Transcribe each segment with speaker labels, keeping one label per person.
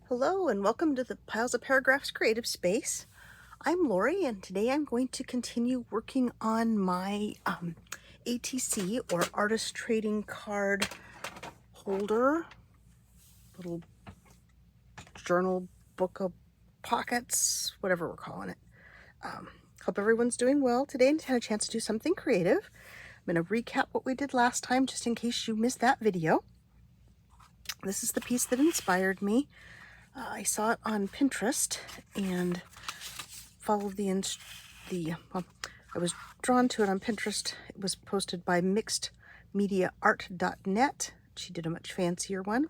Speaker 1: Hello and welcome to the Piles of Paragraphs creative space. I'm Lori and today I'm going to continue working on my ATC or artist trading card holder, little journal book of pockets, whatever we're calling it. Hope everyone's doing well today and had a chance to do something creative. I'm going to recap what we did last time just in case you missed that video. This is the piece that inspired me. I saw it on Pinterest and followed I was drawn to it on Pinterest. It was posted by mixedmediaart.net. She did a much fancier one.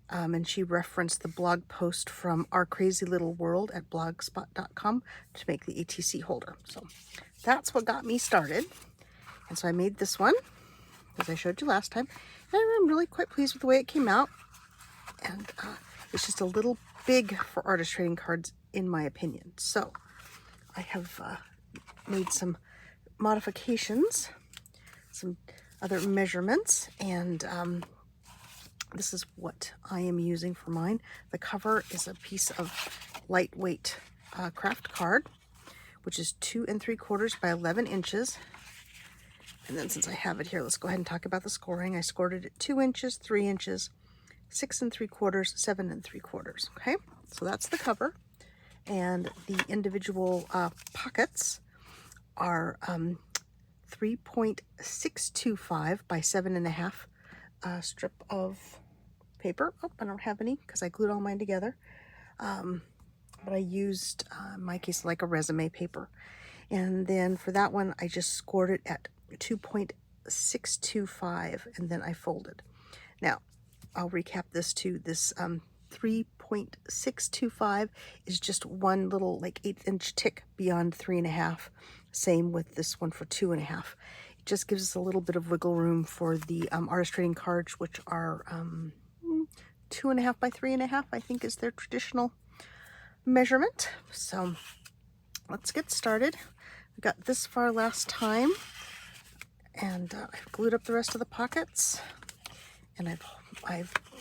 Speaker 1: And she referenced the blog post from Our Crazy Little World at blogspot.com to make the ATC holder. So that's what got me started. And so I made this one, as I showed you last time. And I'm really quite pleased with the way it came out. And it's just a little big for artist trading cards, in my opinion. So I have made some modifications, some other measurements, and this is what I am using for mine. The cover is a piece of lightweight craft card, which is 2 3/4 by 11 inches. And then since I have it here, let's go ahead and talk about the scoring. I scored it at 2 inches, 3 inches, 6 3/4, 7 3/4. Okay, so that's the cover, and the individual pockets are 3.625 by 7.5 strip of paper. Oh, I don't have any because I glued all mine together, but I used in my case like a resume paper. And then for that one I just scored it at 2.625 and then I folded. Now I'll recap this too. This 3.625 is just one little like 1/8 tick beyond 3.5. Same with this one for 2.5. It just gives us a little bit of wiggle room for the artist trading cards, which are 2.5 by 3.5, I think is their traditional measurement. So let's get started. We got this far last time, and I've glued up the rest of the pockets, and I've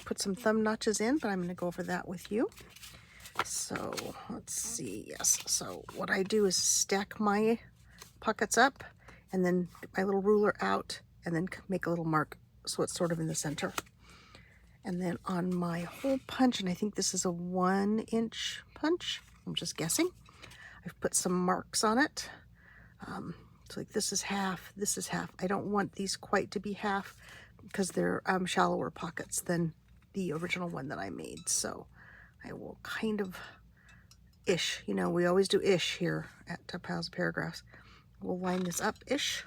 Speaker 1: put some thumb notches in, but I'm going to go over that with you. So let's see. Yes, so what I do is stack my pockets up and then get my little ruler out and then make a little mark so it's sort of in the center. And then on my hole punch, and I think this is a 1-inch punch, I'm just guessing, I've put some marks on it. So like this is half, this is half. I don't want these quite to be half because they're shallower pockets than the original one that I made. So I will kind of ish, you know, we always do ish here at Piles of Paragraphs. We'll line this up ish,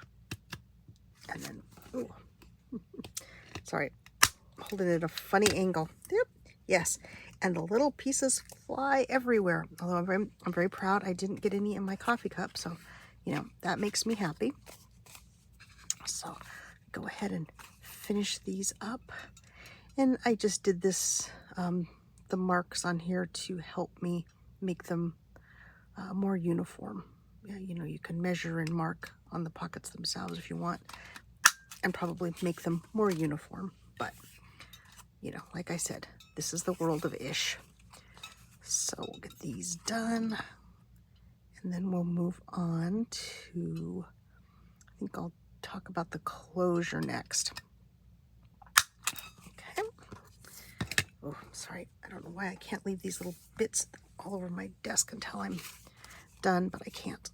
Speaker 1: and then, ooh, sorry, holding it at a funny angle. Yep, yes, and the little pieces fly everywhere. Although I'm very proud I didn't get any in my coffee cup, so you know that makes me happy. So go ahead and finish these up, and I just did this the marks on here to help me make them more uniform. Yeah, you know, you can measure and mark on the pockets themselves if you want, and probably make them more uniform. But you know, like I said, this is the world of ish. So we'll get these done, and then we'll move on to, I think I'll talk about the closure next. Okay. Oh, sorry. I don't know why I can't leave these little bits all over my desk until I'm done, but I can't.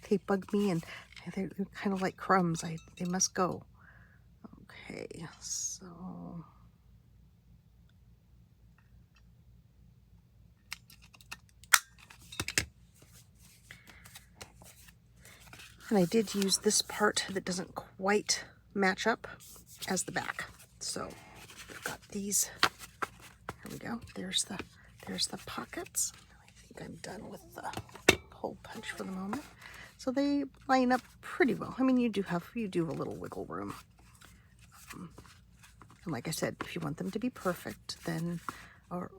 Speaker 1: They bug me, and they're kind of like crumbs. They must go. Okay, so and I did use this part that doesn't quite match up as the back. So we've got these. Here we go. There's the pockets. I think I'm done with the hole punch for the moment. So they line up pretty well. I mean, you do have a little wiggle room. And like I said, if you want them to be perfect, then or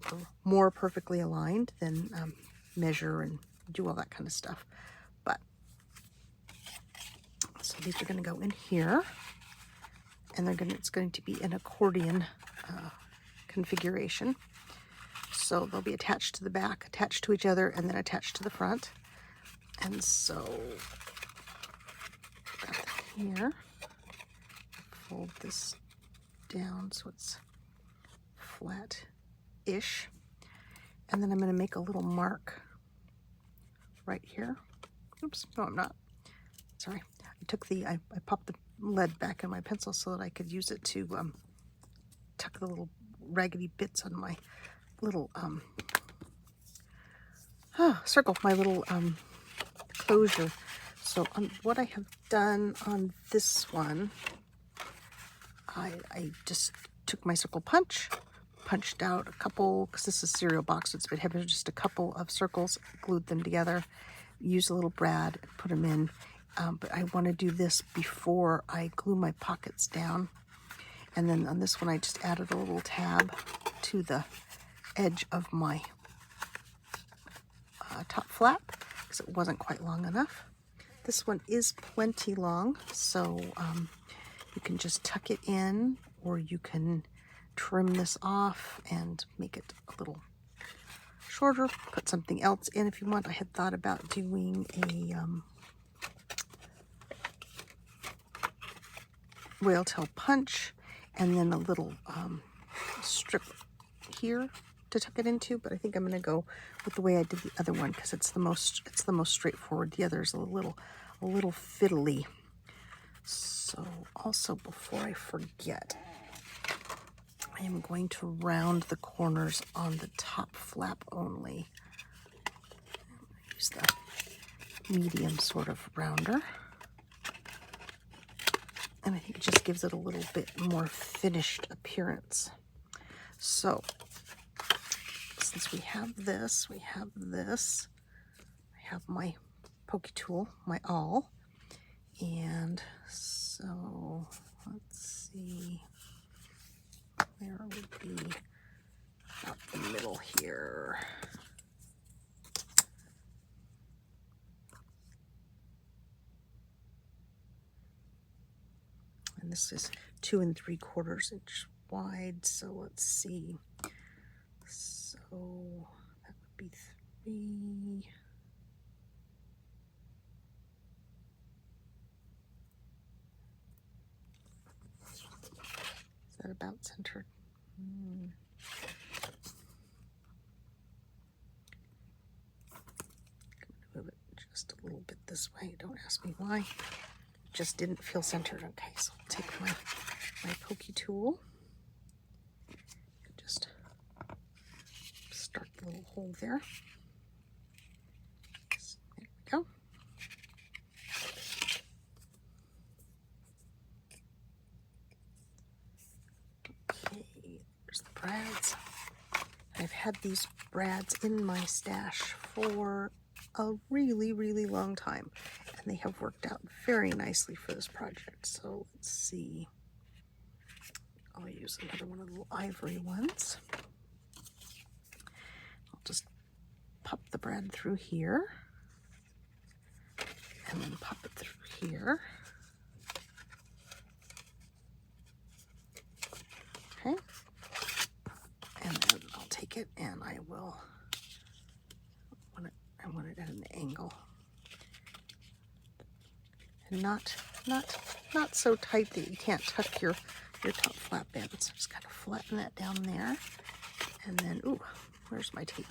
Speaker 1: more perfectly aligned, then measure and do all that kind of stuff. But so these are going to go in here, and it's going to be an accordion configuration. So they'll be attached to the back, attached to each other, and then attached to the front. And so, got that here. Fold this down so it's flat-ish. And then I'm going to make a little mark right here. Oops, no, I'm not. Sorry. I popped the lead back in my pencil so that I could use it to tuck the little raggedy bits on my little circle, my little closure. So what I have done on this one, I just took my circle punch, punched out a couple, because this is cereal box, so it's a bit heavy, just a couple of circles, glued them together, used a little brad, put them in. But I want to do this before I glue my pockets down. And then on this one, I just added a little tab to the edge of my top flap because it wasn't quite long enough. This one is plenty long, so you can just tuck it in, or you can trim this off and make it a little shorter, put something else in if you want. I had thought about doing a whale tail punch and then a little strip here to tuck it into, but I think I'm going to go with the way I did the other one because it's the most straightforward. The other is a little fiddly. So also, before I forget, I am going to round the corners on the top flap only. Use the medium sort of rounder. And I think it just gives it a little bit more finished appearance. So, since we have this, I have my pokey tool, my awl, and so let's see, where would be about the middle here. And this is 2 3/4 inch wide, so let's see. So that would be 3. Is that about centered? Move it just a little bit this way. Don't ask me why. Just didn't feel centered. Okay, so I'll take my pokey tool and just start the little hole there. So there we go. Okay, there's the brads. I've had these brads in my stash for a really, really long time, and they have worked out very nicely for this project. So let's see. I'll use another one of the little ivory ones. I'll just pop the brad through here, and then pop it through here. Okay. And then I'll take it and I will I want it at an angle. And not so tight that you can't tuck your top flap in. So just kind of flatten that down there. And then, ooh, where's my tape?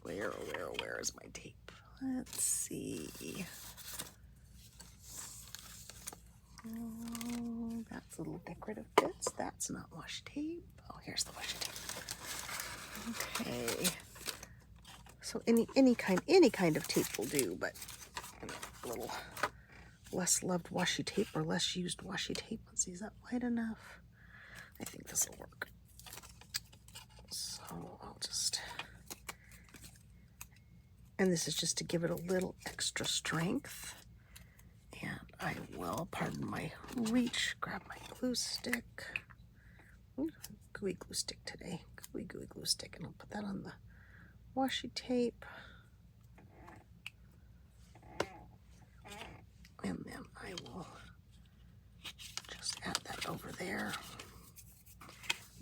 Speaker 1: Where is my tape? Let's see. Oh, that's little decorative bits. That's not washi tape. Oh, here's the washi tape. Okay. So any kind of tape will do, but a little less loved washi tape or less used washi tape. Let's see, is that wide enough? I think this will work. So I'll just, and this is just to give it a little extra strength. And I will, pardon my reach, grab my glue stick. Ooh, gooey glue stick today. Gooey glue stick, and I'll put that on the washi tape. And then I will just add that over there.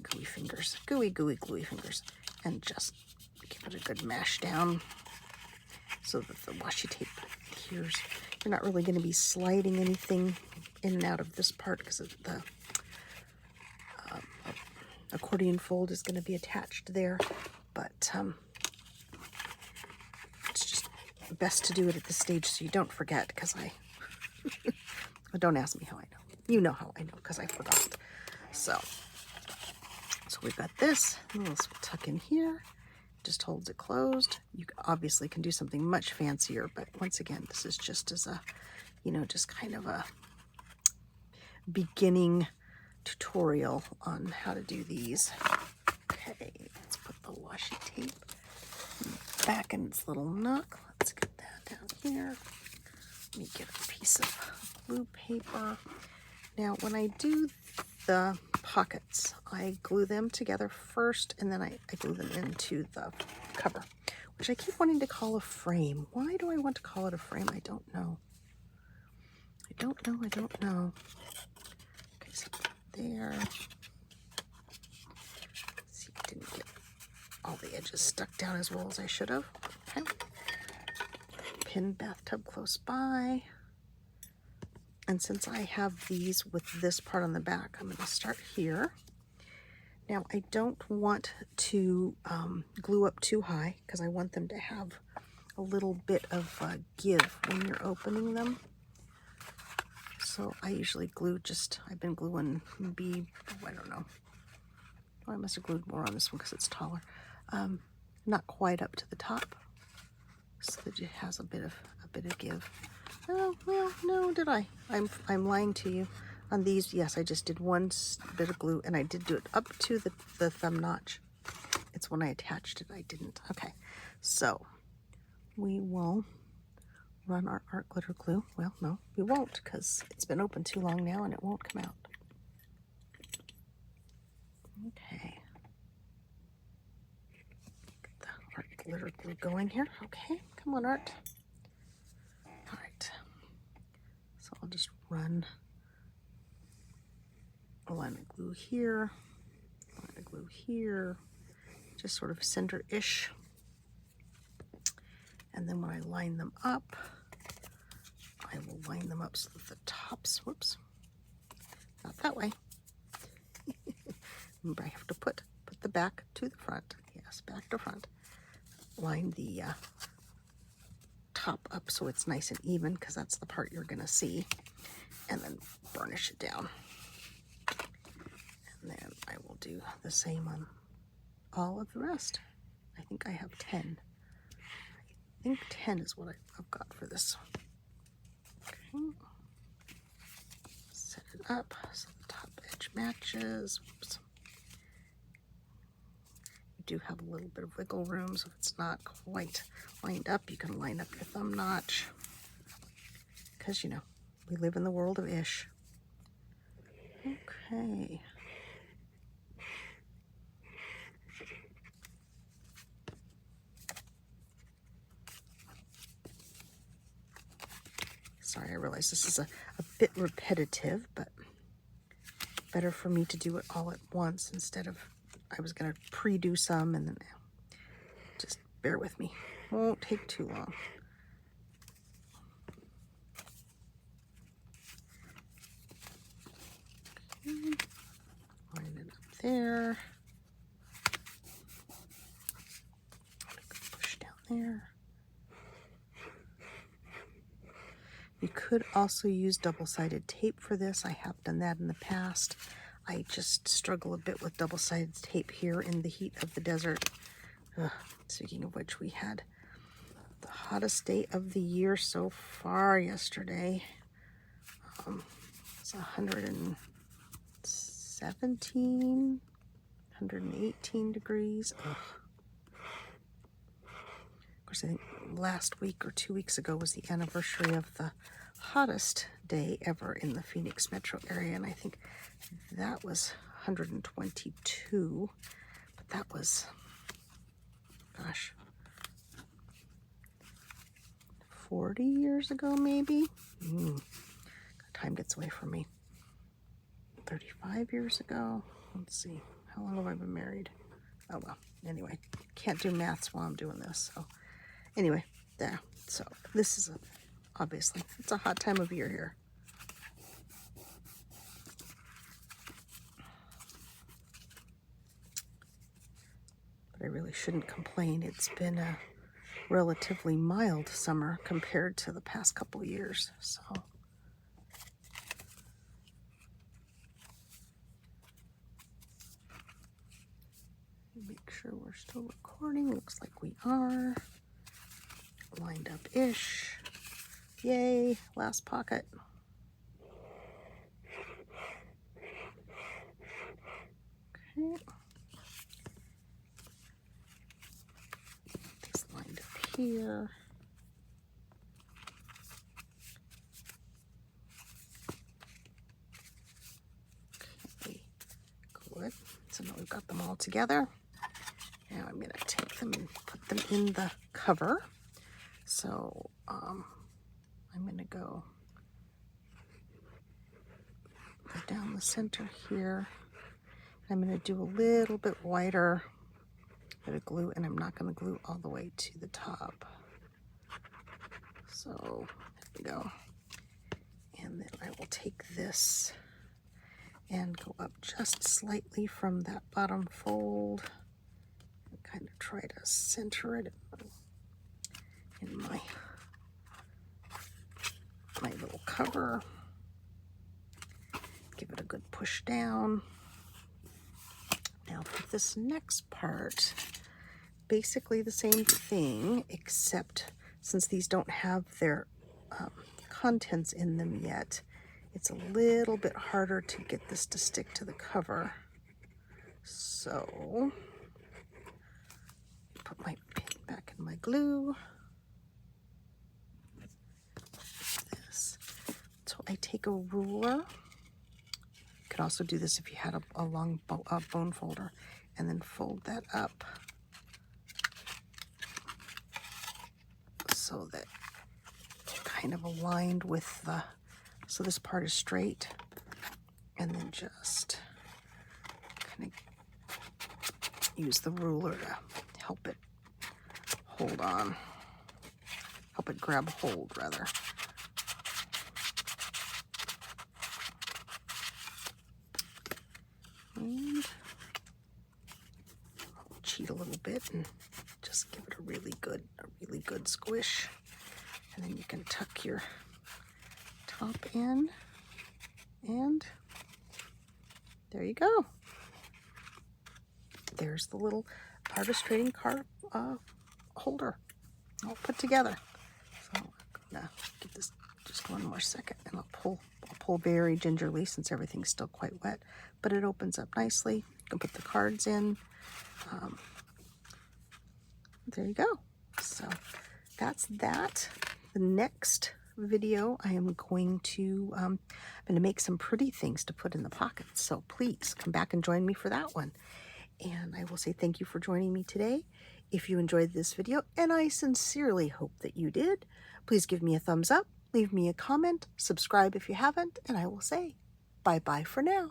Speaker 1: Gooey fingers, gooey gluey fingers. and just give it a good mash down so that the washi tape adheres. You're not really going to be sliding anything in and out of this part because the accordion fold is going to be attached there, but it's just best to do it at this stage so you don't forget, because don't ask me how I know. You know how I know, because I forgot. So we've got this, and this will tuck in here, just holds it closed. You obviously can do something much fancier, but once again, this is just as a, just kind of a beginning tutorial on how to do these. Okay, let's put the washi tape back in its little nook. Let's get that down here. Let me get a piece of glue paper. Now, when I do the pockets, I glue them together first, and then I glue them into the cover, which I keep wanting to call a frame. Why do I want to call it a frame? I don't know. I don't know. Okay, so there. See, I didn't get all the edges stuck down as well as I should have. Okay. Pin bathtub close by. And since I have these with this part on the back, I'm going to start here. Now, I don't want to glue up too high because I want them to have a little bit of give when you're opening them. So I usually glue I've been gluing I don't know. Oh, I must have glued more on this one because it's taller. Not quite up to the top, so that it has a bit of give. Oh, well, no, did I? I'm lying to you. On these, yes, I just did one bit of glue, and I did do it up to the thumb notch. It's when I attached it, I didn't. Okay, so we will run our art glitter glue. Well, no, we won't, because it's been open too long now, and it won't come out. Okay. Get the art glitter glue going here. Okay, come on, Art. All right. So I'll just run a line of glue here, a line of glue here, just sort of center-ish. And then when I line them up, I will line them up so that the tops, whoops, not that way. Remember, I have to put the back to the front. Yes, back to front. Line the top up so it's nice and even, because that's the part you're going to see. And then burnish it down. And then I will do the same on all of the rest. I think I have 10. I think 10 is what I've got for this. Okay. Set it up so the top edge matches. Whoops. You do have a little bit of wiggle room, so if it's not quite lined up, you can line up your thumb notch. Because, we live in the world of ish. Okay. Sorry, I realize this is a bit repetitive, but better for me to do it all at once instead of, I was going to pre-do some, and then just bear with me. Won't take too long. Okay. Line it up there. Push down there. You could also use double-sided tape for this. I have done that in the past. I just struggle a bit with double-sided tape here in the heat of the desert. Speaking of which, we had the hottest day of the year so far yesterday. It's 117, 118 degrees. Ugh. Of course, I think last week or 2 weeks ago was the anniversary of the hottest day ever in the Phoenix metro area, and I think that was 122, but that was, gosh, 40 years ago maybe. Time gets away from me. 35 years ago. Let's see, how long have I been married? Oh well, anyway, can't do maths while I'm doing this. So anyway, there. So this is obviously, it's a hot time of year here. But I really shouldn't complain. It's been a relatively mild summer compared to the past couple of years. So make sure we're still recording. Looks like we are. Lined up-ish. Yay, last pocket. Okay. This lined up here. Okay, good. So now we've got them all together. Now I'm going to take them and put them in the cover. So I'm going to go down the center here. I'm going to do a little bit wider bit of glue, and I'm not going to glue all the way to the top. So there we go. And then I will take this and go up just slightly from that bottom fold and kind of try to center it in my little cover. Give it a good push down. Now for this next part, basically the same thing, except since these don't have their contents in them yet, it's a little bit harder to get this to stick to the cover. So put my pin back in my glue. This. So I take a ruler. You could also do this if you had a long bone folder, and then fold that up so that kind of aligned with the, so this part is straight, and then just kind of use the ruler to help it hold on, help it grab hold rather. And I'll cheat a little bit and just give it a really good squish. And then you can tuck your top in, and there you go. There's the little artist trading card holder all put together. So I'm gonna give this just one more second, and I'll pull very gingerly since everything's still quite wet, but it opens up nicely. You can put the cards in. There you go. So that's that. The next video, I am going to make some pretty things to put in the pockets. So please come back and join me for that one. And I will say thank you for joining me today. If you enjoyed this video, and I sincerely hope that you did, please give me a thumbs up, leave me a comment, subscribe if you haven't, and I will say bye-bye for now.